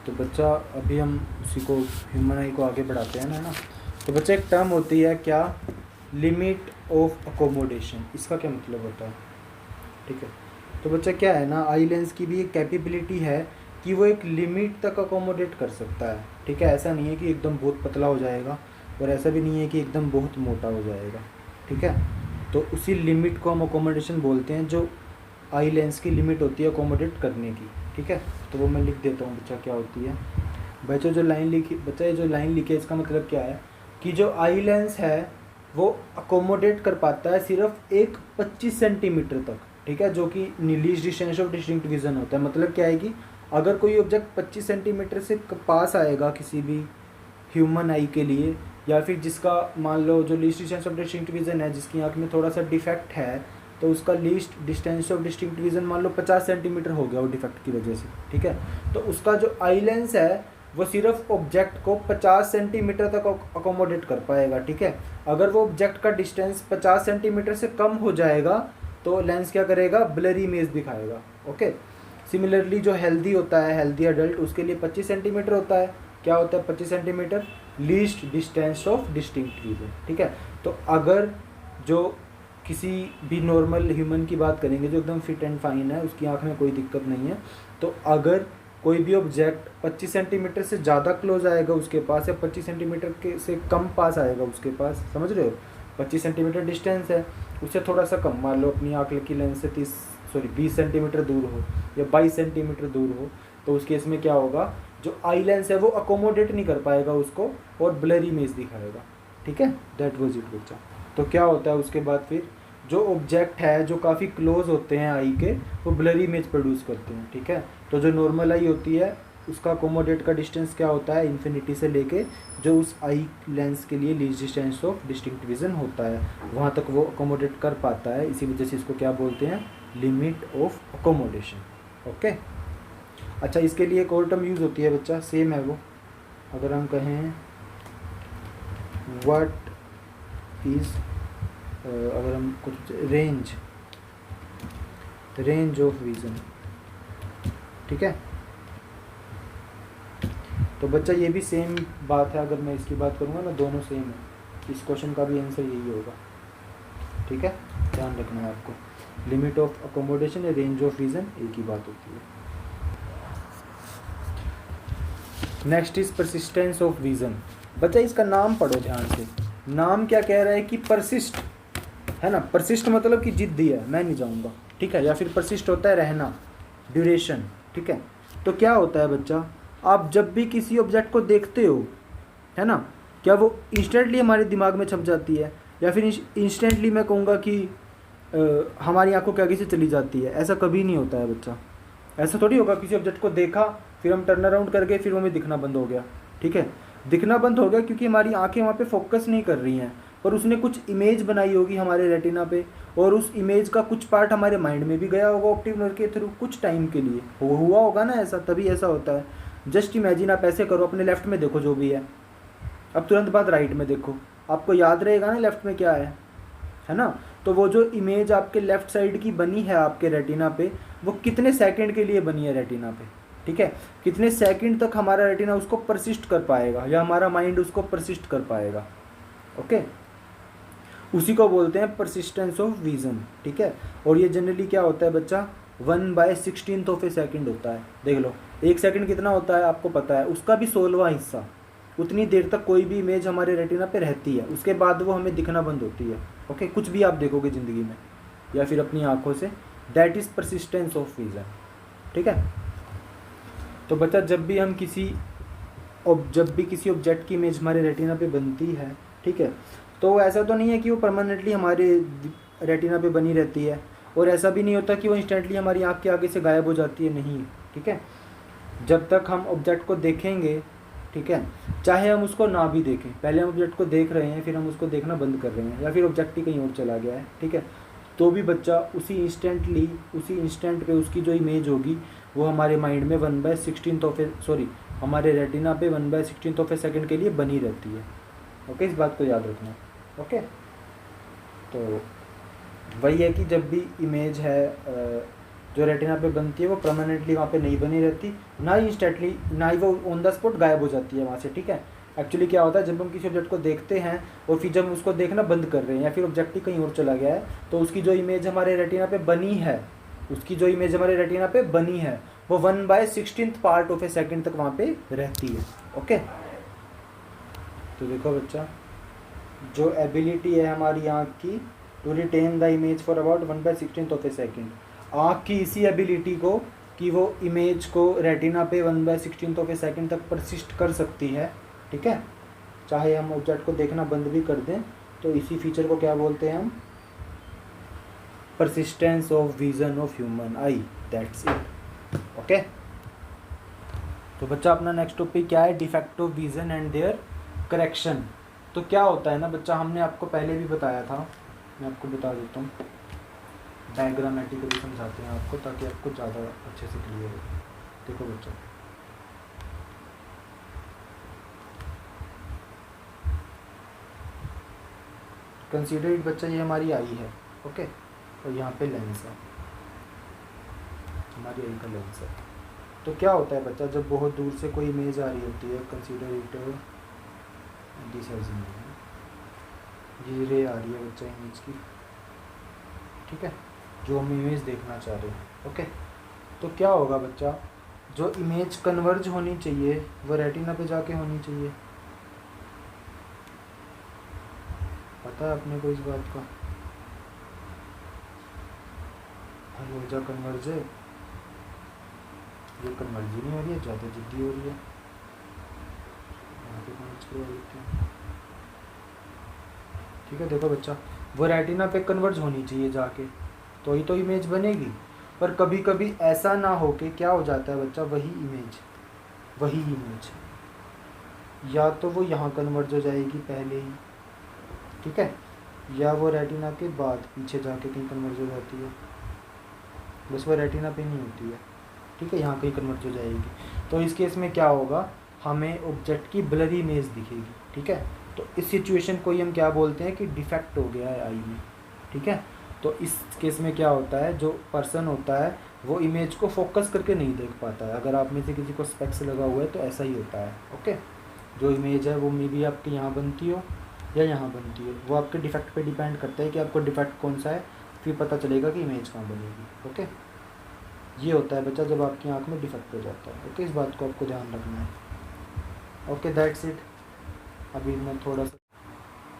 तो बच्चा अभी हम उसी को ह्यूमन आई को आगे बढ़ाते हैं ना। तो बच्चा एक टर्म होती है क्या, लिमिट ऑफ अकोमोडेशन। इसका क्या मतलब होता है? ठीक है, तो बच्चा क्या है ना, आई लेंस की भी एक कैपेबिलिटी है कि वो एक लिमिट तक अकोमोडेट कर सकता है। ठीक है, ऐसा नहीं है कि एकदम बहुत पतला हो जाएगा और ऐसा भी नहीं है कि एकदम बहुत मोटा हो जाएगा। ठीक है, तो उसी लिमिट को हम अकोमोडेशन बोलते हैं, जो आई लेंस की लिमिट होती है अकोमोडेट करने की। ठीक है, तो वो मैं लिख देता हूँ बच्चा क्या होती है। बच्चा जो लाइन लिखी, बच्चा ये जो लाइन लिखी है इसका मतलब क्या है कि जो आई लेंस है वो अकोमोडेट कर पाता है सिर्फ एक 25 सेंटीमीटर तक। ठीक है, जो कि least distance of distinct vision होता है। मतलब क्या है कि अगर कोई ऑब्जेक्ट 25 सेंटीमीटर से पास आएगा किसी भी ह्यूमन आई के लिए, या फिर जिसका मान लो जो least distance of distinct vision है, जिसकी आँख में थोड़ा सा डिफेक्ट है, तो उसका least distance of distinct vision मान लो 50 सेंटीमीटर हो गया वो डिफेक्ट की वजह से। ठीक है, तो उसका जो आई लेंस है वो सिर्फ ऑब्जेक्ट को 50 सेंटीमीटर तक अकोमोडेट कर पाएगा। ठीक है, अगर वो ऑब्जेक्ट का डिस्टेंस 50 सेंटीमीटर से कम हो जाएगा तो लेंस क्या करेगा, ब्लरी इमेज दिखाएगा। ओके, सिमिलरली जो हेल्दी होता है, हेल्दी अडल्ट, उसके लिए 25 सेंटीमीटर होता है। क्या होता है 25 centimetre? Least distance of distinct vision. ठीक है, तो अगर जो किसी भी नॉर्मल ह्यूमन की बात करेंगे जो एकदम फिट एंड फाइन है, उसकी आँख में कोई दिक्कत नहीं है, तो अगर कोई भी ऑब्जेक्ट 25 सेंटीमीटर से ज़्यादा क्लोज आएगा उसके पास, या 25 सेंटीमीटर के से कम पास आएगा उसके पास, समझ रहे हो, 25 सेंटीमीटर डिस्टेंस है, उससे थोड़ा सा कम, मान लो अपनी आँख की लेंस से 20 सेंटीमीटर दूर हो या 22 सेंटीमीटर दूर हो, तो उस केस में क्या होगा, जो आई लेंस है वो अकोमोडेट नहीं कर पाएगा उसको और ब्लरी इमेज दिखाएगा। ठीक है, दैट वाज इट बच्चा। तो क्या होता है उसके बाद, फिर जो ऑब्जेक्ट है जो काफ़ी क्लोज होते हैं आई के, वो ब्लरी इमेज प्रोड्यूस करते हैं। ठीक है, तो जो नॉर्मल आई होती है उसका अकोमोडेट का डिस्टेंस क्या होता है, इन्फिनिटी से लेके जो उस आई लेंस के लिए least distance of distinct vision होता है वहाँ तक वो अकोमोडेट कर पाता है। इसी वजह से इसको क्या बोलते हैं, लिमिट ऑफ अकोमोडेशन। ओके, अच्छा, इसके लिए एक और टर्म यूज़ होती है बच्चा, सेम है वो। अगर हम कहें व्हाट इज़, अगर हम कुछ रेंज ऑफ विज़न, ठीक है, तो बच्चा ये भी सेम बात है। अगर मैं इसकी बात करूँगा ना, दोनों सेम है, इस क्वेश्चन का भी आंसर यही होगा। ठीक है, ध्यान रखना है आपको, लिमिट ऑफ अकोमोडेशन या रेंज ऑफ विज़न एक ही बात होती है। Next is persistence of vision. बच्चा इसका नाम पढ़ो ध्यान से, नाम क्या कह रहा है कि परसिस्ट है ना, परसिस्ट मतलब कि जिद्दी है, मैं नहीं जाऊँगा। ठीक है, या फिर परसिस्ट होता है रहना, ड्यूरेशन। ठीक है, तो क्या होता है बच्चा, आप जब भी किसी ऑब्जेक्ट को देखते हो, है ना, क्या वो इंस्टेंटली हमारे दिमाग में छप जाती है, या फिर इंस्टेंटली मैं कहूँगा कि हमारी आंखों के आगे से चली जाती है? ऐसा कभी नहीं होता है बच्चा। ऐसा थोड़ी होगा किसी ऑब्जेक्ट को देखा, फिर हम टर्न अराउंड कर गए, फिर वो हमें दिखना बंद हो गया। ठीक है, दिखना बंद हो गया क्योंकि हमारी आंखें वहाँ पे फोकस नहीं कर रही हैं, पर उसने कुछ इमेज बनाई होगी हमारे रेटिना पे, और उस इमेज का कुछ पार्ट हमारे माइंड में भी गया होगा ऑप्टिक नर्व के थ्रू कुछ टाइम के लिए। हुआ होगा ना ऐसा, तभी ऐसा होता है। जस्ट इमेजिन, आप ऐसे करो, अपने लेफ्ट में देखो जो भी है, अब तुरंत बाद राइट में देखो, आपको याद रहेगा ना लेफ्ट में क्या है ना। तो वो जो इमेज आपके लेफ्ट साइड की बनी है आपके रेटिना पे, वो कितने सेकंड के लिए बनी है रेटिना पे? ठीक है, कितने सेकंड तक हमारा रेटिना उसको परसिस्ट कर पाएगा, या हमारा माइंड उसको परसिस्ट कर पाएगा। ओके, उसी को बोलते हैं परसिस्टेंस ऑफ विजन। ठीक है, और ये जनरली क्या होता है बच्चा, 1/16 ऑफ ए सेकेंड होता है। देख लो, एक सेकंड कितना होता है आपको पता है, उसका भी 16वां हिस्सा। उतनी देर तक कोई भी इमेज हमारे रेटिना पे रहती है, उसके बाद वो हमें दिखना बंद होती है। ओके, कुछ भी आप देखोगे ज़िंदगी में या फिर अपनी आंखों से, that is persistence of vision. ठीक है, तो बच्चा जब भी किसी ऑब्जेक्ट की इमेज हमारे रेटिना पे बनती है, ठीक है, तो ऐसा तो नहीं है कि वो परमानेंटली हमारे रेटिना पे बनी रहती है, और ऐसा भी नहीं होता कि वो इंस्टेंटली हमारी आँख के आगे से गायब हो जाती है, नहीं। ठीक है, जब तक हम ऑब्जेक्ट को देखेंगे, ठीक है, चाहे हम उसको ना भी देखें, पहले हम ऑब्जेक्ट को देख रहे हैं, फिर हम उसको देखना बंद कर रहे हैं, या फिर ऑब्जेक्ट ही कहीं और चला गया है, ठीक है, तो भी बच्चा उसी इंस्टेंट पे उसकी जो इमेज होगी वो हमारे माइंड में 1/16 हमारे रेटिना पे 1/16 ऑफ ए सेकेंड के लिए बनी रहती है। ओके, इस बात को याद रखना। ओके, तो वही है कि जब भी इमेज है जो रेटिना पे बनती है वो परमानेंटली वहाँ पे नहीं बनी रहती, ना ही इंस्टेंटली, ना ही वो ऑन द स्पॉट गायब हो जाती है वहाँ से, ठीक है। एक्चुअली क्या होता है, जब हम किसी ऑब्जेक्ट को देखते हैं और फिर जब उसको देखना बंद कर रहे हैं या फिर ऑब्जेक्ट ही कहीं और चला गया है, तो उसकी जो इमेज हमारे रेटिना पे बनी है, उसकी जो इमेज हमारे रेटिना पे बनी है वो 1/16 पार्ट ऑफ ए सेकेंड तक वहाँ पे रहती है। ओके, तो देखो बच्चा, जो एबिलिटी है हमारी आँख की to retain the image for about 1/16 of a second, आँख की इसी एबिलिटी को कि वो इमेज को रेटिना पे 1/16 ऑफ ए सेकेंड तक परसिस्ट कर सकती है, ठीक है, चाहे हम ऑब्जेक्ट को देखना बंद भी कर दें, तो इसी फीचर को क्या बोलते हैं हम, persistence of vision of human eye, that's it. Okay, तो बच्चा अपना नेक्स्ट टॉपिक क्या है, defect of vision and their correction. तो क्या होता है ना बच्चा, हमने आपको पहले भी बताया था, मैं आपको बता देता हूँ, डायग्रामेटिकली समझाते हैं आपको ताकि आपको ज़्यादा अच्छे से क्लियर हो। देखो बच्चा, कंसीडर इट बच्चा, ये हमारी आई है, ओके, और यहाँ पे लेंस है, हमारी आई का लेंस है। तो क्या होता है बच्चा, जब बहुत दूर से कोई इमेज आ रही होती है, कंसीडर इट दिस एज ये रे आ रही है बच्चा इमेज की, ठीक है, जो हम इमेज देखना चाह रहे हैं। ओके, तो क्या होगा बच्चा, जो इमेज कन्वर्ज होनी चाहिए वो रेटिना पे जाके होनी चाहिए, पता है अपने को इस बात का, हो जा कन्वर्ज है, ये कन्वर्ज ही नहीं हो रही है, ज़्यादा जिद्दी हो रही है, यहाँ पे कन्वर्ज करवा देते हैं, ठीक है। देखो बच्चा, वो रेटिना पे कन्वर्ज होनी चाहिए जाके, तो ही तो इमेज बनेगी। पर कभी कभी ऐसा ना हो कि क्या हो जाता है बच्चा, वही इमेज या तो वो यहाँ कन्वर्ज हो जाएगी पहले ही, ठीक है, या वो रेटिना के बाद पीछे जाके कहीं कन्वर्ज हो जाती है, बस वो रेटिना पे नहीं होती है, ठीक है, यहाँ कहीं कन्वर्ज हो जाएगी। तो इस केस में क्या होगा, हमें ऑब्जेक्ट की ब्लरी इमेज दिखेगी, ठीक है। तो इस सिचुएशन को ही हम क्या बोलते हैं कि डिफेक्ट हो गया है आई में, ठीक है। तो इस केस में क्या होता है, जो पर्सन होता है वो इमेज को फोकस करके नहीं देख पाता है। अगर आप में से किसी को स्पेक्स लगा हुआ है तो ऐसा ही होता है। ओके, जो इमेज है वो मे बी आपकी यहाँ बनती हो या यहाँ बनती हो, वो आपके डिफेक्ट पे डिपेंड करता है कि आपको डिफेक्ट कौन सा है, फिर पता चलेगा कि इमेज कहाँ बनेगी। ओके, ये होता है बच्चा जब आपकी आँख में डिफेक्ट हो जाता है। ओके, इस बात को आपको ध्यान रखना है। Okay, that's it. अभी मैं थोड़ा सा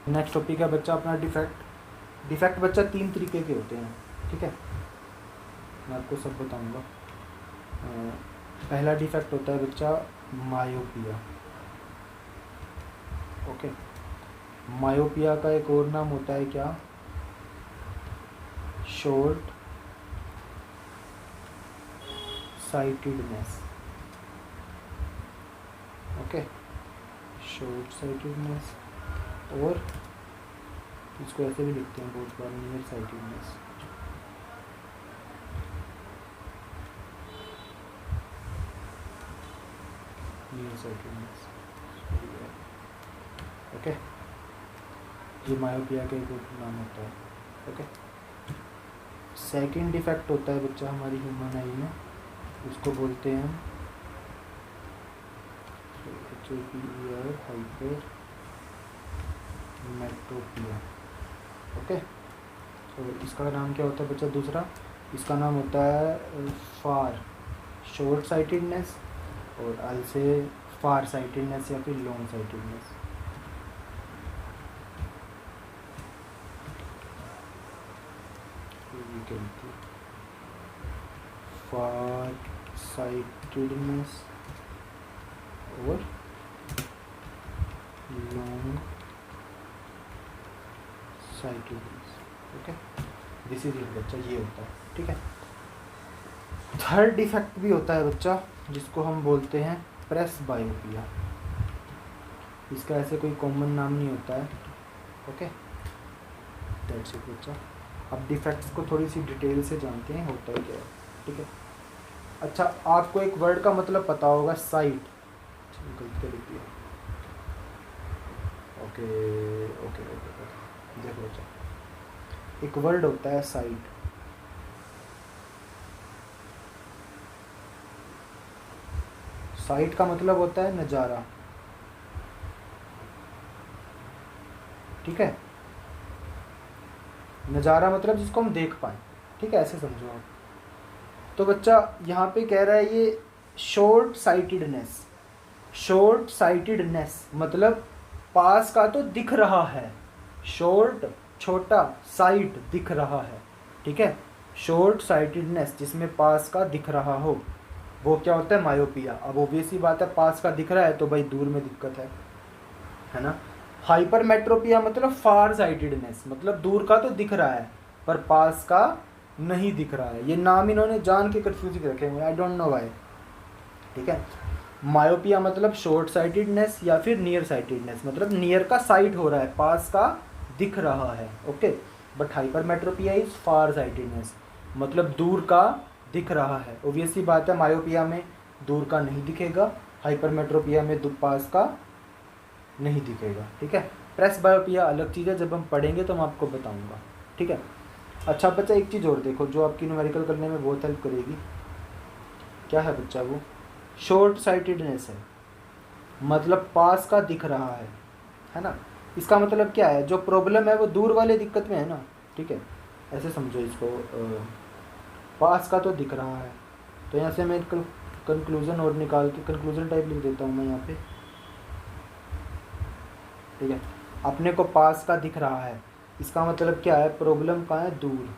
नेक्स्ट टॉपिक है बच्चा अपना डिफेक्ट बच्चा 3 तरीके के होते हैं, ठीक है, मैं आपको सब बताऊंगा। पहला डिफेक्ट होता है बच्चा मायोपिया। ओके, मायोपिया का एक और नाम होता है क्या, short sightedness. Okay, short sightedness, और इसको ऐसे भी लिखते हैं बहुत बार, near sightedness. Near sightedness, okay, ये मायोपिया का एक नाम होता है। ओके, सेकंड डिफेक्ट होता है बच्चा हमारी ह्यूमन आई में, उसको बोलते हैं हम हाइपर मेट्रोपिया। ओके, तो इसका नाम क्या होता है बच्चा दूसरा, इसका नाम होता है फार शॉर्ट साइटेडनेस, और आई से फार साइटेडनेस या फिर लॉन्ग साइटेडनेस। फार साइटेडनेस और long sightedness. Okay, this is it बच्चा, ये होता है, ठीक है। थर्ड डिफेक्ट भी होता है बच्चा जिसको हम बोलते हैं प्रेस बायोपिया। इसका ऐसे कोई कॉमन नाम नहीं होता है। ओके, दैट्स इट बच्चा। अब डिफेक्ट्स को थोड़ी सी डिटेल से जानते हैं होता है क्या है, ठीक है। अच्छा, आपको एक वर्ड का मतलब पता होगा, साइट, गलती कर लिखी है। ओके ओके ओके, देखो बच्चा, एक वर्ड होता है साइट, साइट का मतलब होता है नज़ारा, ठीक है, नज़ारा मतलब जिसको हम देख पाएँ, ठीक है, ऐसे समझो आप। तो बच्चा यहाँ पे कह रहा है ये शॉर्ट साइटेडनेस, शॉर्ट साइटेडनेस मतलब पास का तो दिख रहा है, शॉर्ट छोटा, साइट दिख रहा है, ठीक है, शॉर्ट साइटेडनेस जिसमें पास का दिख रहा हो वो क्या होता है, मायोपिया। अब ऑब्वियस ही बात है, पास का दिख रहा है तो भाई दूर में दिक्कत है ना। हाइपरमेट्रोपिया मतलब फार साइटेडनेस, मतलब दूर का तो दिख रहा है पर पास का नहीं दिख रहा है। ये नाम इन्होंने जान के कंफ्यूजिंग रखे हुए, आई डोंट नो व्हाई, ठीक है। मायोपिया मतलब शॉर्ट साइटेडनेस या फिर नियर साइटेडनेस, मतलब नियर का साइट हो रहा है, पास का दिख रहा है, okay. But hypermetropia is far sightedness, मतलब दूर का दिख रहा है। ऑब्वियसली बात है, मायोपिया में दूर का नहीं दिखेगा, हाइपरमेट्रोपिया में पास का नहीं दिखेगा, ठीक है। प्रेसबायोपिया अलग चीज़ है, जब हम पढ़ेंगे तो मैं आपको बताऊंगा, ठीक है। अच्छा बच्चा एक चीज़ और देखो जो आपकी न्यूमेरिकल करने में बहुत हेल्प करेगी, क्या है बच्चा, वो शॉर्ट साइटेडनेस है, मतलब पास का दिख रहा है ना। इसका मतलब क्या है, जो प्रॉब्लम है वो दूर वाले दिक्कत में है ना, ठीक है, ऐसे समझो इसको। पास का तो दिख रहा है, तो यहाँ से मैं कंक्लूजन और निकाल के कंक्लूजन टाइप लिख देता हूँ मैं यहाँ पे, ठीक है। अपने को पास का दिख रहा है, इसका मतलब क्या है, प्रॉब्लम कहाँ है, दूर,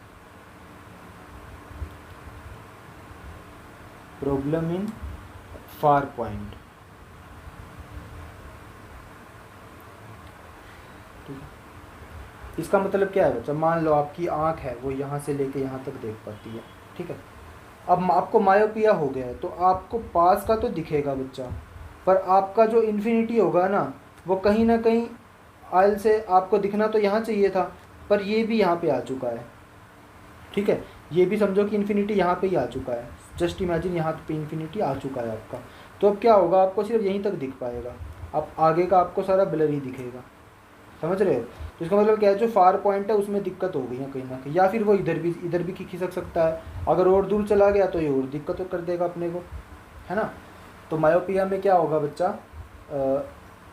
प्रॉब्लम इन फार पॉइंट, ठीक है। इसका मतलब क्या है बच्चा, मान लो आपकी आँख है वो यहाँ से लेके यहाँ तक देख पाती है, ठीक है। अब आपको मायोपिया हो गया है तो आपको पास का तो दिखेगा बच्चा, पर आपका जो इन्फिनिटी होगा ना वो कहीं ना कहीं आयल से आपको दिखना तो यहाँ चाहिए था, पर ये भी यहाँ पे आ चुका है, ठीक है। ये भी समझो कि इन्फिनिटी यहाँ पे ही आ चुका है, जस्ट इमेजिन यहाँ पे इन्फिनिटी आ चुका है आपका। तो अब क्या होगा, आपको सिर्फ यहीं तक दिख पाएगा, अब आगे का आपको सारा ब्लर ही दिखेगा, समझ रहे हो। तो इसका मतलब क्या है, जो फार पॉइंट है उसमें दिक्कत हो गई है कहीं ना कहीं, या फिर वो इधर भी खिसक सकता है, अगर और दूर चला गया तो ये और दिक्कत तो कर देगा अपने को, है ना। तो मायोपिया में क्या होगा बच्चा,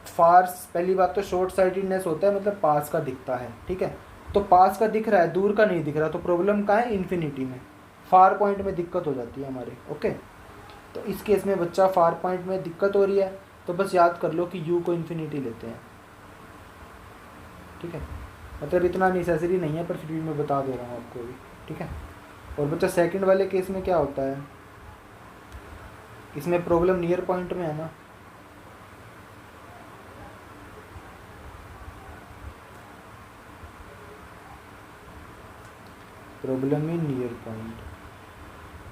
फार, पहली बात तो शॉर्ट साइटेडनेस होता है, मतलब पास का दिखता है, ठीक है। तो पास का दिख रहा है, दूर का नहीं दिख रहा, तो प्रॉब्लम कहाँ है, इन्फिनिटी में, फार पॉइंट में दिक्कत हो जाती है हमारे, ओके। तो इस केस में बच्चा फार पॉइंट में दिक्कत हो रही है, तो बस याद कर लो कि यू को इन्फिनिटी लेते हैं, ठीक है। मतलब इतना नेसेसरी नहीं है पर फिर भी मैं बता दे रहा हूँ आपको भी, ठीक है। और बच्चा सेकंड वाले केस में क्या होता है, इसमें प्रॉब्लम नियर पॉइंट में है ना, प्रॉब्लम इन नियर पॉइंट,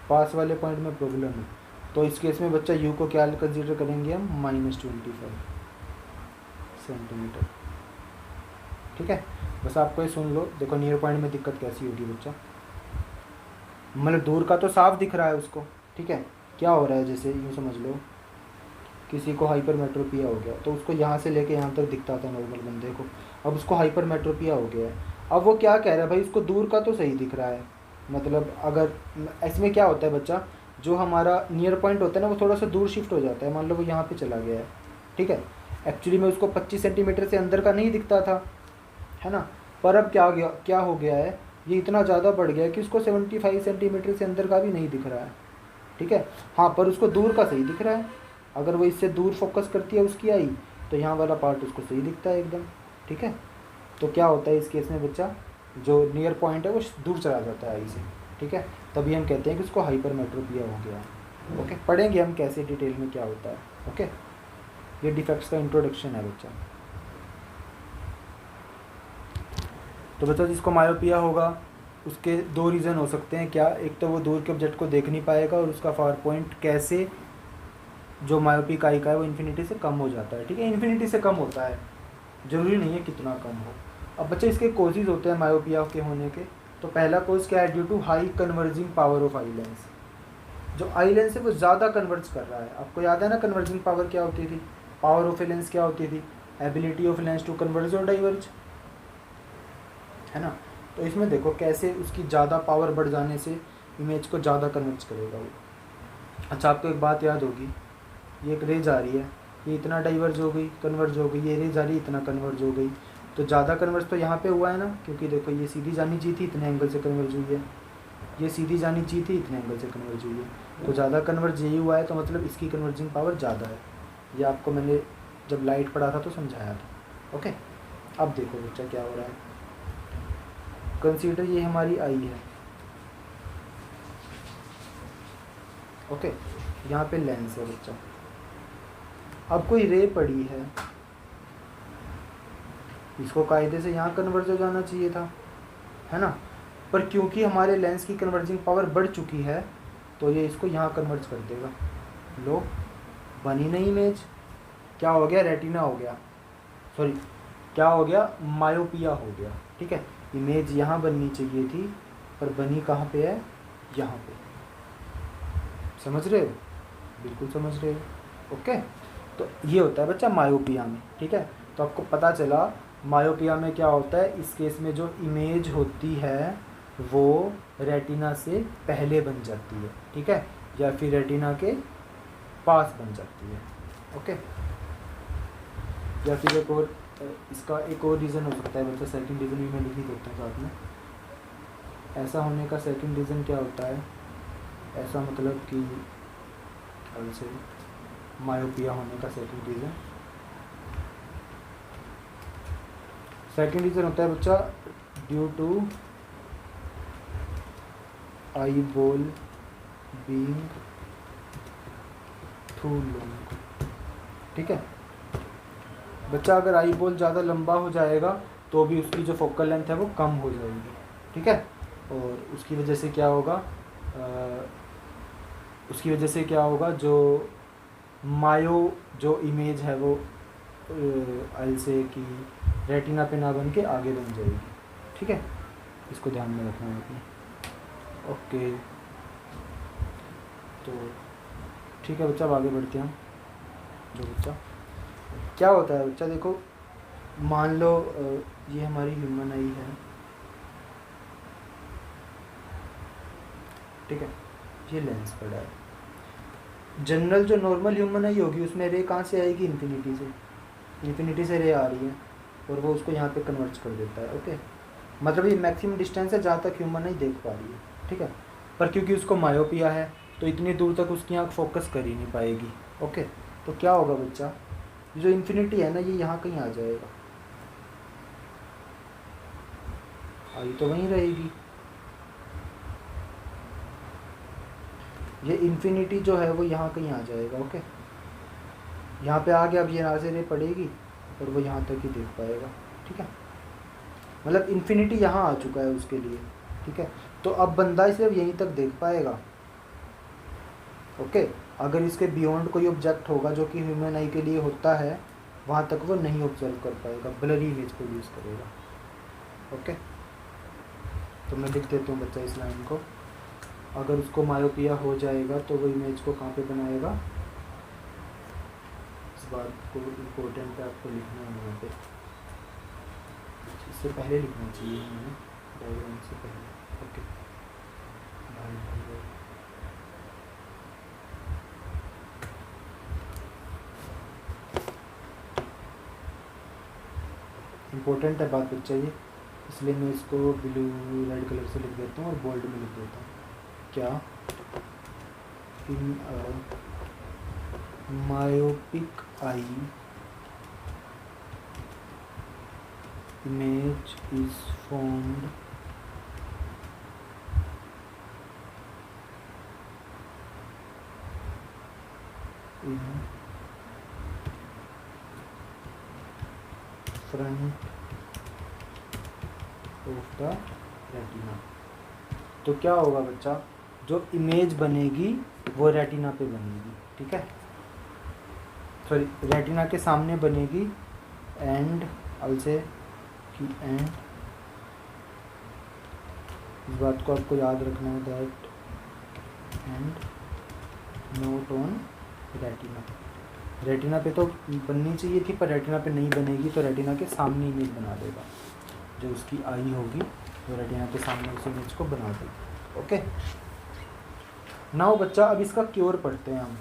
पास वाले पॉइंट में प्रॉब्लम है, तो इस केस में बच्चा यू को क्या कंसीडर करेंगे हम, -25 सेंटीमीटर, ठीक है। बस आपको ये सुन लो, देखो नियर पॉइंट में दिक्कत कैसी होगी बच्चा, मतलब दूर का तो साफ दिख रहा है उसको, ठीक है। क्या हो रहा है, जैसे यूँ समझ लो किसी को हाइपरमेट्रोपिया हो गया, तो उसको यहाँ से लेके यहाँ तक दिखता था नॉर्मल बंदे को, अब उसको हाइपरमेट्रोपिया हो गया है। अब वो क्या कह रहा है भाई, उसको दूर का तो सही दिख रहा है, मतलब अगर इसमें क्या होता है बच्चा, जो हमारा नियर पॉइंट होता है ना वो थोड़ा सा दूर शिफ्ट हो जाता है, मान लो वो यहाँ पे चला गया है, ठीक है। एक्चुअली में उसको 25 सेंटीमीटर से अंदर का नहीं दिखता था, है ना, पर अब क्या हो गया है, ये इतना ज़्यादा बढ़ गया है कि उसको 75 सेंटीमीटर से अंदर का भी नहीं दिख रहा है, ठीक है। हाँ, पर उसको दूर का सही दिख रहा है, अगर वो इससे दूर फोकस करती है उसकी आई तो यहाँ वाला पार्ट उसको सही दिखता है एकदम, ठीक है। तो क्या होता है इस केस में बच्चा, जो नियर पॉइंट है वो दूर चला जाता है आई से, ठीक है। तभी हम कहते हैं कि उसको हाइपरमेट्रोपिया हो गया, ओके। पढ़ेंगे हम कैसे डिटेल में क्या होता है, ओके। ये डिफेक्ट्स का इंट्रोडक्शन है बच्चा। तो बच्चा जिसको मायोपिया होगा उसके दो रीज़न हो सकते हैं, क्या, एक तो वो दूर के ऑब्जेक्ट को देख नहीं पाएगा और उसका फार पॉइंट कैसे जो मायोपिक आई का है वो इन्फिनिटी से कम हो जाता है, ठीक है। इन्फिनिटी से कम होता है, ज़रूरी नहीं है कितना कम हो। अब बच्चे इसके कोजेज होते हैं मायोपिया के होने के, तो पहला कोज क्या है, due to high converging power of eye lens, जो आई लेंस है वो ज़्यादा कन्वर्ज कर रहा है। आपको याद है ना कन्वर्जिंग पावर क्या होती थी, पावर ऑफ ए लेंस क्या होती थी, ability of lens to converge और डाइवर्ज, है ना। तो इसमें देखो कैसे उसकी ज़्यादा पावर बढ़ जाने से इमेज को ज़्यादा कन्वर्ज करेगा वो। अच्छा, आपको एक बात याद होगी, ये एक रे जा रही है, ये इतना डाइवर्ज हो गई, कन्वर्ज हो गई, ये रे जा रही है, इतना कन्वर्ज हो गई। तो ज़्यादा कन्वर्ज तो यहाँ पे हुआ है ना, क्योंकि देखो ये सीधी जानी चाहिए थी, इतने एंगल से कन्वर्ज हुई है, ये सीधी जानी चाहिए थी, इतने एंगल से कन्वर्ज हुई है। तो ज़्यादा कन्वर्ज यही हुआ है, तो मतलब इसकी कन्वर्जिंग पावर ज़्यादा है। ये आपको मैंने जब लाइट पढ़ा था तो समझाया था। ओके, अब देखो बच्चा क्या हो रहा है। कंसीडर ये हमारी आई है, ओके, यहाँ पे लेंस है बच्चा। अब कोई रे पड़ी है, इसको कायदे से यहाँ कन्वर्ज हो जाना चाहिए था, है ना, पर क्योंकि हमारे लेंस की कन्वर्जिंग पावर बढ़ चुकी है तो ये इसको यहाँ कन्वर्ज कर देगा। लो, बनी नहीं इमेज, क्या हो गया, रेटिना हो गया, सॉरी क्या हो गया, मायोपिया हो गया। ठीक है, इमेज यहाँ बननी चाहिए थी पर बनी कहाँ पे है, यहाँ पे। समझ रहे हो, बिल्कुल समझ रहे हो। ओके, तो ये होता है बच्चा मायोपिया में। ठीक है, तो आपको पता चला मायोपिया में क्या होता है। इस केस में जो इमेज होती है वो रेटिना से पहले बन जाती है, ठीक है, या फिर रेटिना के पास बन जाती है। ओके, या फिर एक और, इसका एक और रीज़न हो सकता है बच्चा, सेकंड रीज़न भी मैं लिख ही देता हूँ साथ में। ऐसा होने का सेकंड रीज़न क्या होता है, ऐसा मतलब कि से मायोपिया होने का सेकंड रीज़न होता है बच्चा due to eyeball being too long. ठीक है बच्चा, अगर आई बॉल ज़्यादा लंबा हो जाएगा तो भी उसकी जो फोकल लेंथ है वो कम हो जाएगी। ठीक है, और उसकी वजह से क्या होगा, जो जो इमेज है वो आई से कि रेटिना पे ना बन के आगे बन जाएगी। ठीक है, इसको ध्यान में रखना है आपने। ओके, तो ठीक है बच्चा, अब आगे बढ़ते हैं। जो बच्चा क्या होता है बच्चा, देखो मान लो ये हमारी ह्यूमन आई है, ठीक है, ये लेंस पड़ा है। जनरल जो नॉर्मल ह्यूमन आई होगी उसमें रे कहाँ से आएगी, इन्फिनिटी से रे आ रही है और वो उसको यहाँ पे कन्वर्ट कर देता है। ओके, मतलब ये मैक्सिमम डिस्टेंस है जहाँ तक ह्यूमन आई देख पा रही है। ठीक है, पर क्योंकि उसको मायोपिया है तो इतनी दूर तक उसकी आँख फोकस कर ही नहीं पाएगी। ओके, तो क्या होगा बच्चा, जो इन्फिनिटी है ना ये यहाँ कहीं आ जाएगा, आई तो वहीं रहेगी। ये इन्फिनिटी जो है वो यहाँ कहीं आ जाएगा। ओके, यहाँ पे आ गया, अब ये यहाँ से रे पड़ेगी और वो यहाँ तक ही देख पाएगा। ठीक है, मतलब इन्फिनिटी यहाँ आ चुका है उसके लिए। ठीक है, तो अब बंदा सिर्फ यहीं तक देख पाएगा। ओके, अगर इसके बियॉन्ड कोई ऑब्जेक्ट होगा जो कि ह्यूमन आई के लिए होता है, वहाँ तक वो नहीं ऑब्जर्व कर पाएगा, ब्लरी इमेज प्रोड्यूस करेगा। ओके, तो मैं लिख देता हूँ बच्चा इस लाइन को। अगर उसको मायोपिया हो जाएगा तो वो इमेज को कहाँ पे बनाएगा, इस बात को इम्पोर्टेंट है, आपको लिखना है यहाँ पे, इससे पहले लिखना चाहिए मैंने, डायग्राम से पहले। ओके, इम्पोर्टेंट है बात बच्चा ये, इसलिए मैं इसको ब्लू रेड कलर से लिख देता हूँ और बोल्ड में लिख देता हूँ। क्या, in myopic eye image is formed in front of the retina। तो क्या होगा बच्चा, जो इमेज बनेगी वो रेटिना पे बनेगी। ठीक है, सॉरी रेटिना के सामने बनेगी, एंड ऑल्सो एंड इस बात को आपको याद रखना है, that and note on retina. Retina पे तो बननी चाहिए थी पर रेटिना पे नहीं बनेगी, तो रेटिना के सामने इमेज बना देगा, जो उसकी आई होगी वो रेटिना के सामने उस इमेज को बना देगी। ओके, नाउ बच्चा अब इसका क्योर पढ़ते हैं हम।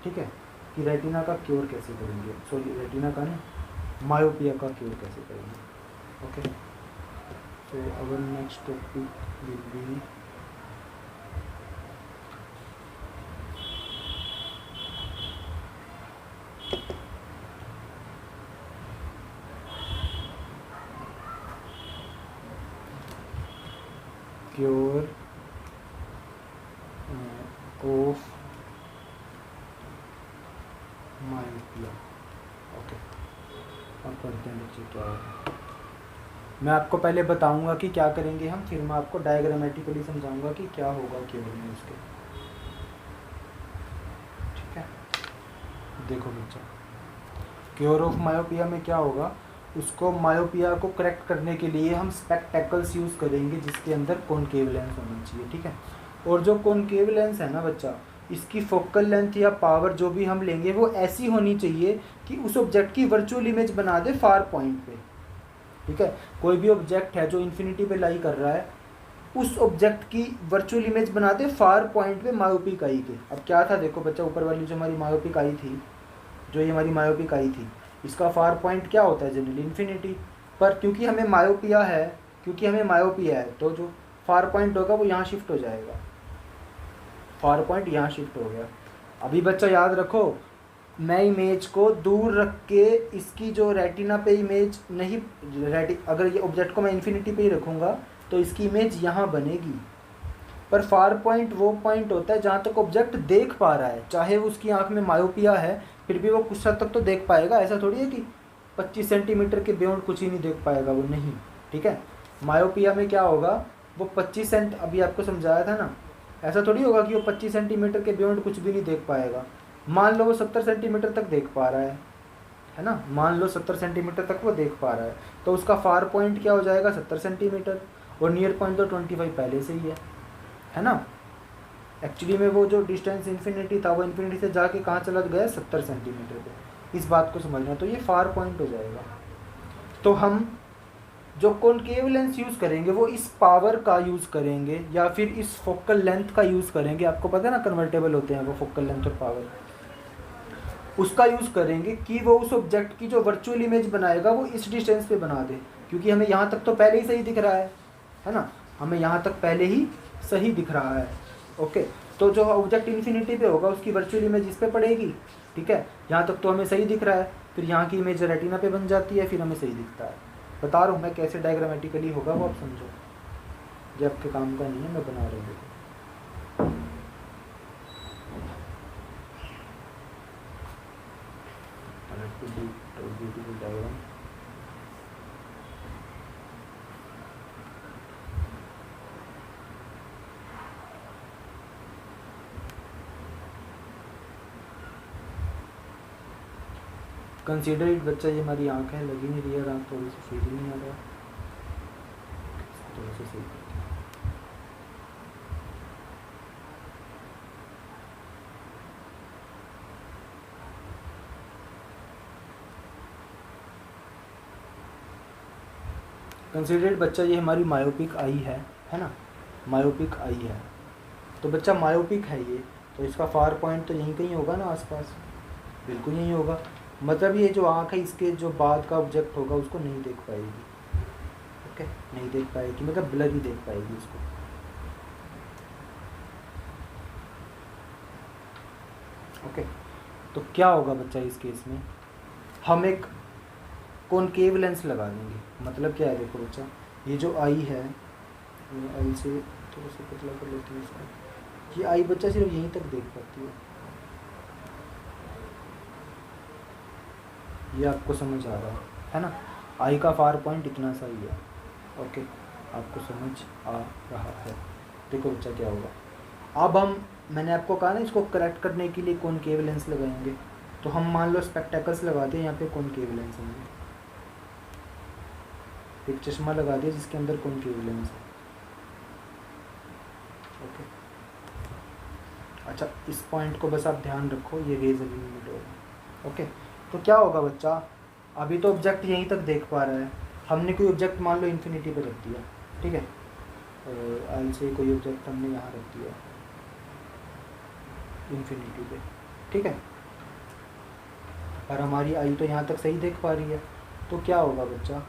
ठीक है, कि रेटिना का क्योर कैसे करेंगे, सॉरी रेटिना का नहीं, मायोपिया का क्योर कैसे करेंगे। ओके, तो our next topic will be cure of myopia. Okay, अब पढ़ते हैं बच्चे क्या है। मैं आपको पहले बताऊंगा कि क्या करेंगे हम, फिर मैं आपको डायग्रामेटिकली समझाऊंगा कि क्या होगा क्योर में उसके। ठीक है, देखो बच्चा, क्योर ऑफ मायोपिया में क्या होगा, उसको मायोपिया को करेक्ट करने के लिए हम स्पेक्टेकल्स यूज़ करेंगे जिसके अंदर कॉनकेव लेंस होना चाहिए। ठीक है, और जो कॉनकेव लेंस है ना बच्चा, इसकी फोकल लेंथ या पावर जो भी हम लेंगे वो ऐसी होनी चाहिए कि उस ऑब्जेक्ट की वर्चुअल इमेज बना दे फार पॉइंट पे। ठीक है, कोई भी ऑब्जेक्ट है जो इन्फिनिटी पे लाई कर रहा है, उस ऑब्जेक्ट की वर्चुअल इमेज बना दे फार पॉइंट पे मायोपिक आई के। अब क्या था देखो बच्चा, ऊपर वाली जो हमारी मायोपिक आई थी, जो ये हमारी मायोपिक आई थी, इसका फार पॉइंट क्या होता है जनरली इन्फिनिटी। पर क्योंकि हमें मायोपिया है, तो जो फार पॉइंट होगा वो यहाँ शिफ्ट हो जाएगा, फार पॉइंट यहाँ शिफ्ट हो गया। अभी बच्चा याद रखो, मैं इमेज को दूर रख के इसकी जो रेटिना पे इमेज नहीं, अगर ये ऑब्जेक्ट को मैं इन्फिनिटी पे ही रखूँगा तो इसकी इमेज यहाँ बनेगी। पर फार पॉइंट वो पॉइंट होता है जहाँ तक ऑब्जेक्ट देख पा रहा है, चाहे वो उसकी आँख में मायोपिया है फिर भी वो कुछ हद तक तो देख पाएगा। ऐसा थोड़ी है कि 25 सेंटीमीटर के बियॉन्ड कुछ ही नहीं देख पाएगा वो, नहीं। ठीक है, मायोपिया में क्या होगा, वो 25 सेंट, अभी आपको समझाया था ना, ऐसा थोड़ी होगा कि वो 25 सेंटीमीटर के बियॉन्ड कुछ भी नहीं देख पाएगा। मान लो वो 70 सेंटीमीटर तक देख पा रहा है ना, मान लो 70 सेंटीमीटर तक वो देख पा रहा है, तो उसका फार पॉइंट क्या हो जाएगा 70 सेंटीमीटर, और नियर पॉइंट तो 25 पहले से ही है ना। एक्चुअली में वो जो डिस्टेंस इन्फिनिटी था वो इन्फिनिटी से जाके कहाँ चला गया 70 सेंटीमीटर पे, इस बात को समझना, तो ये फार पॉइंट हो जाएगा। तो हम जो कॉनकेव लेंस यूज़ करेंगे वो इस पावर का यूज़ करेंगे या फिर इस फोकल लेंथ का यूज़ करेंगे। आपको पता है ना कन्वर्टेबल होते हैं वो फोकल लेंथ और पावर, उसका यूज़ करेंगे कि वो उस ऑब्जेक्ट की जो वर्चुअल इमेज बनाएगा वो इस डिस्टेंस पे बना दे, क्योंकि हमें यहाँ तक तो पहले ही सही दिख रहा है ना, हमें यहाँ तक पहले ही सही दिख रहा है। ओके, तो जो ऑब्जेक्ट इन्फिनिटी पे होगा उसकी वर्चुअल इमेज इस पे पड़ेगी। ठीक है, यहाँ तक तो हमें सही दिख रहा है, फिर यहाँ की इमेज रेटिना पे बन जाती है, फिर हमें सही दिखता है। बता रहा हूँ मैं कैसे डायग्रामेटिकली होगा वो आप समझो, जो आपके काम का नहीं है, मैं बना रहा हूँ। डायग्राम कंसीडर इट बच्चा, ये हमारी आँख है, लगी नहीं रही है आँख, थोड़ी सी फील नहीं आ रहा, थोड़ा सा सही करते हैं। कंसीडर इट बच्चा, ये हमारी मायोपिक आई है ना, मायोपिक आई है, तो बच्चा मायोपिक है ये, तो इसका फार पॉइंट तो यहीं कहीं होगा ना आसपास, बिल्कुल यहीं होगा। मतलब ये जो आँख है इसके जो बाद का ऑब्जेक्ट होगा उसको नहीं देख पाएगी। ओके, नहीं देख पाएगी मतलब ब्लर ही देख पाएगी उसको। ओके, तो क्या होगा बच्चा इस केस में, हम एक कॉनकेव लेंस लगा देंगे। मतलब क्या है देखो बच्चा, ये जो आई है, आई से थोड़ा सा पतला कर लेते हैं इसको, ये आई बच्चा सिर्फ यहीं तक देख पाती है, ये आपको समझ आ रहा है ना, आई का फार पॉइंट इतना सा ही है। ओके, आपको समझ आ रहा है। देखो बच्चा क्या होगा, अब हम, मैंने आपको कहा ना इसको करेक्ट करने के लिए कॉनकेव लेंस लगाएंगे, तो हम मान लो स्पेक्टेकल्स लगाते हैं, यहाँ पे कॉनकेव लेंस होंगे, एक चश्मा लगा दिया जिसके अंदर कॉनकेव लेंस है। ओके, अच्छा इस पॉइंट को बस आप ध्यान रखो, ये रेज अभी मिड होगा। ओके, तो क्या होगा बच्चा, अभी तो ऑब्जेक्ट यहीं तक देख पा रहा है, हमने कोई ऑब्जेक्ट मान लो इन्फिनिटी पे रख दिया, ठीक है, और आई से कोई ऑब्जेक्ट हमने यहाँ रख दिया इन्फिनिटी पे, ठीक है, और हमारी आई तो यहाँ तक सही देख पा रही है। तो क्या होगा बच्चा,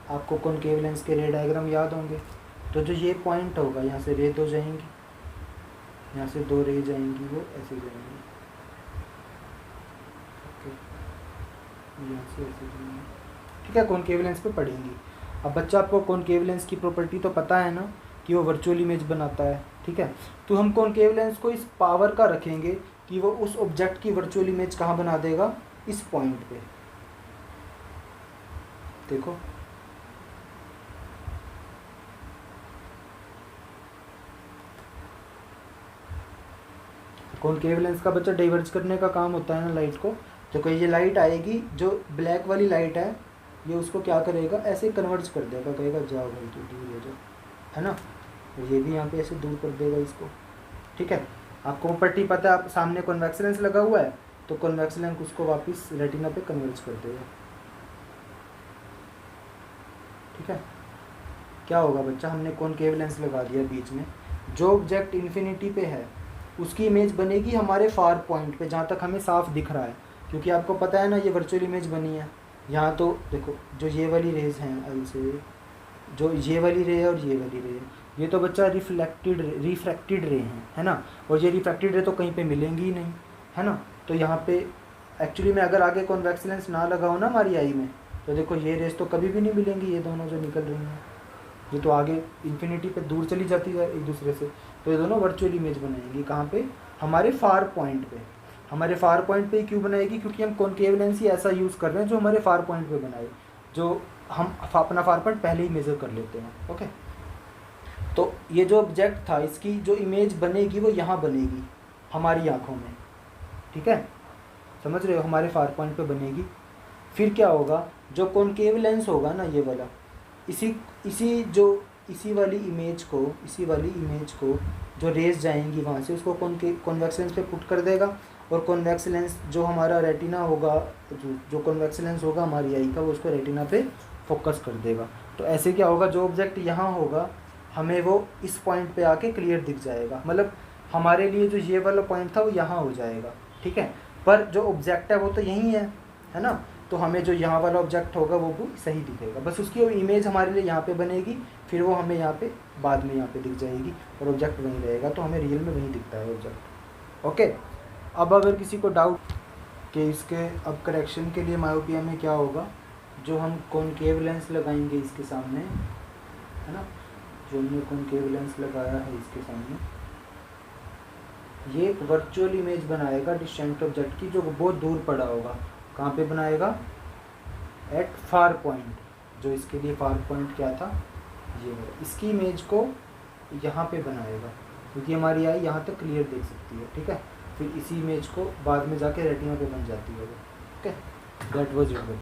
आपको कॉनकेव लेंस के रे डायग्राम याद होंगे। तो जो ये पॉइंट होगा, यहाँ से रे 2 जाएंगी, यहाँ से 2 रे जाएंगी, वो ऐसे जाएंगी, ओके, यहाँ से ऐसे जाएंगी, ठीक है, कॉनकेव लेंस पे पड़ेंगी। अब बच्चा आपको कॉनकेव लेंस की प्रॉपर्टी तो पता है ना कि वो वर्चुअल इमेज बनाता है, ठीक है। तो हम कॉनकेव लेंस को इस पावर का रखेंगे कि वो उस ऑब्जेक्ट की वर्चुअल इमेज कहाँ बना देगा, इस पॉइंट पे। देखो कॉनकेव लेंस का बच्चा डाइवर्ज करने का काम होता है ना लाइट को। तो कोई ये लाइट आएगी, जो ब्लैक वाली लाइट है, ये उसको क्या करेगा, ऐसे कन्वर्ज कर देगा, कहेगा जाओ भाई तू दूर हो जाओ, है ना। और ये भी यहाँ पे ऐसे दूर कर देगा इसको, ठीक है। आपको प्रॉपर्टी पता है, आप सामने कॉन्वेक्स लेंस लगा हुआ है, तो कॉन्वेक्स लेंस उसको वापस रेटिना पे कन्वर्ज कर देगा, ठीक है। क्या होगा बच्चा, हमने कॉनकेव लेंस लगा दिया बीच में, जो ऑब्जेक्ट इन्फिनिटी पे है उसकी इमेज बनेगी हमारे फार पॉइंट पे, जहाँ तक हमें साफ दिख रहा है, क्योंकि आपको पता है ना ये वर्चुअल इमेज बनी है। यहाँ तो देखो जो ये वाली रेज हैं आई से, जो ये वाली रे है और ये वाली रे है, ये तो बच्चा रिफ्रैक्टेड रे हैं, है ना। और ये रिफ्रैक्टेड रे तो कहीं पे मिलेंगी ही नहीं, है ना। तो यहाँ पे एक्चुअली में अगर आगे कॉन्वेक्स लेंस ना लगाओ ना हमारी आई में, तो देखो ये रेज तो कभी भी नहीं मिलेंगी, ये दोनों जो निकल रही हैं, ये तो आगे इन्फिनिटी पे दूर चली जाती है एक दूसरे से। तो ये दोनों वर्चुअल इमेज बनाएंगी कहाँ पे, हमारे फार पॉइंट पे। हमारे फार पॉइंट पे क्यों बनाएगी, क्योंकि हम कॉनकेव लेंस ही ऐसा यूज़ कर रहे हैं जो हमारे फार पॉइंट पे बनाए, जो हम अपना फार पॉइंट पहले ही मेज़र कर लेते हैं, ओके। तो ये जो ऑब्जेक्ट था, इसकी जो इमेज बनेगी वो यहाँ बनेगी हमारी आँखों में, ठीक है, समझ रहे हो, हमारे फार पॉइंट पे बनेगी। फिर क्या होगा, जो कॉनकेव लेंस होगा ना ये वाला, इसी वाली इमेज को जो रेज जाएंगी वहाँ से, उसको कॉन्वेक्स लेंस पे पुट कर देगा, और कॉन्वेक्स लेंस जो हमारा रेटिना होगा, जो कॉन्वेक्स लेंस होगा हमारी आई का, वो उसको रेटिना पे फोकस कर देगा। तो ऐसे क्या होगा, जो ऑब्जेक्ट यहाँ होगा हमें वो इस पॉइंट पे आके क्लियर दिख जाएगा, मतलब हमारे लिए जो ये वाला पॉइंट था वो यहाँ हो जाएगा, ठीक है। पर जो ऑब्जेक्ट है वो तो यही है ना। तो हमें जो यहाँ वाला ऑब्जेक्ट होगा वो भी सही दिखेगा, बस उसकी इमेज हमारे लिए यहाँ पे बनेगी, फिर वो हमें यहाँ पे बाद में यहाँ पे दिख जाएगी, और ऑब्जेक्ट वहीं रहेगा, तो हमें रियल में वहीं दिखता है ऑब्जेक्ट, ओके। अब अगर किसी को डाउट कि इसके अब करेक्शन के लिए मायोपिया में क्या होगा, जो हम कॉनकेव लेंस लगाएंगे इसके सामने, है ना, जो हमने कॉनकेव लेंस लगाया है इसके सामने, ये एक वर्चुअल इमेज बनाएगा डिस्टेंट ऑब्जेक्ट की, जो बहुत दूर पड़ा होगा। कहाँ पे बनाएगा, एट फार पॉइंट, जो इसके लिए फार पॉइंट क्या था, ये इसकी इमेज को यहाँ पे बनाएगा, क्योंकि हमारी आई यहाँ तक क्लियर देख सकती है, ठीक है। फिर इसी इमेज को बाद में जाके रेटिना पे बन जाती है, ओके। That was it.